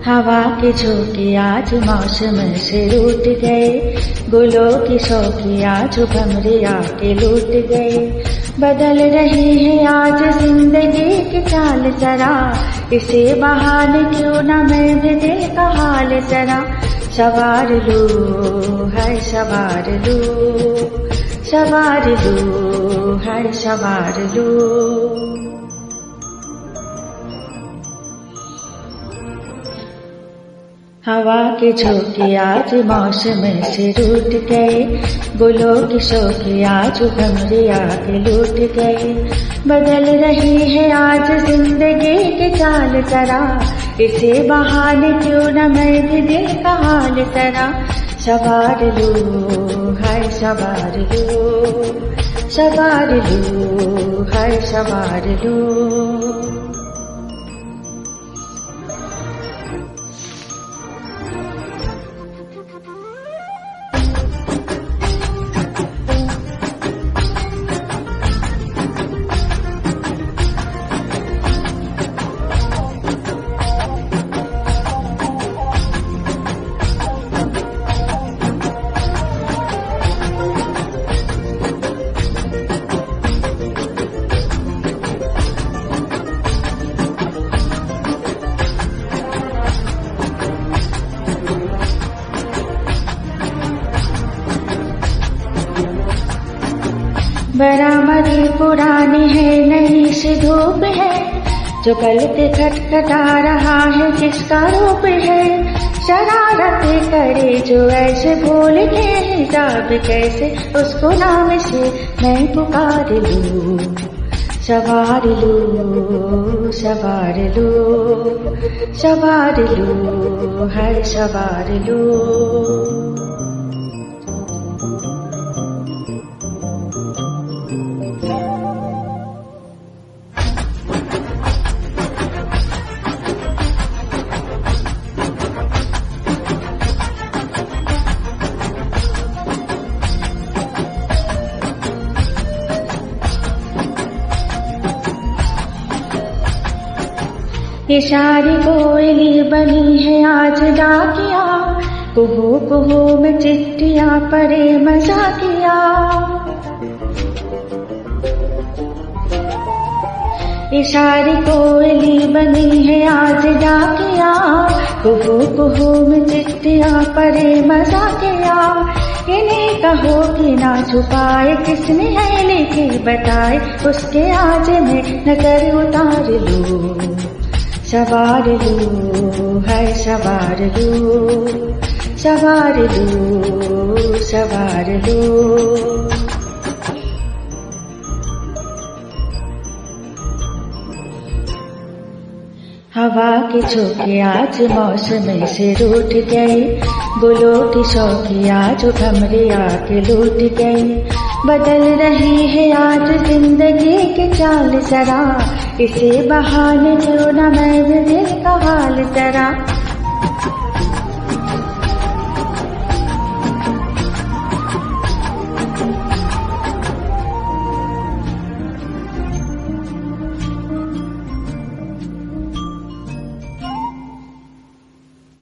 हवा के झोंके आज मौसम से रूठ गए, गुलों की शौकी आज भंवरे आके लूट गए। बदल रही है आज जिंदगी की चाल जरा, इसे बहाने क्यों न मैं भी दिल का हाल जरा सवार लूं, है सवार लूं, सवार लूं, है सवार लूं। हवा के झोंके आज मौसम से रूठ गए, गुलों की शौकी आज भंवरे आके लूट गए। बदल रही है आज जिंदगी की चाल जरा, इसे बहाने क्यों न मैं भी दिल का हाल जरा सवार लूं, है सवार लूं, सवार लूं, है सवार लूं। बरामदी पुरानी है नई सी धूप है, जो गलते खटखटा रहा है किसका रूप है। शरारतें करे जो ऐसे भूल के हिजाब कैसे, उसको नाम से मैं पुकार लूं, सवार लूं, सवार लूं, सवार लूं, है सवार लूं। ये सारी कोयली बनी है आज डाकिया, कुहू कुहू में चिट्ठियां पड़े मजाकिया। ये सारी कोयली बनी है आज डाकिया, कुहू कुहू में चिट्ठियां पड़े मजाकिया। इन्हें कहो कि ना छुपाए किसने है लिखी बताए, उसके आज में नजर उतार लूं, सवार लूं, है सवार लूं, सवार लूं, सवार लूं। हवा के झोंके आज मौसम से रूठ गए, गुलों की शौकी आज भंवरे आके लूट गए। बदल रही है आज जिंदगी की चाल जरा, इसे बहाने क्यों न मैं भी दिल का हाल जरा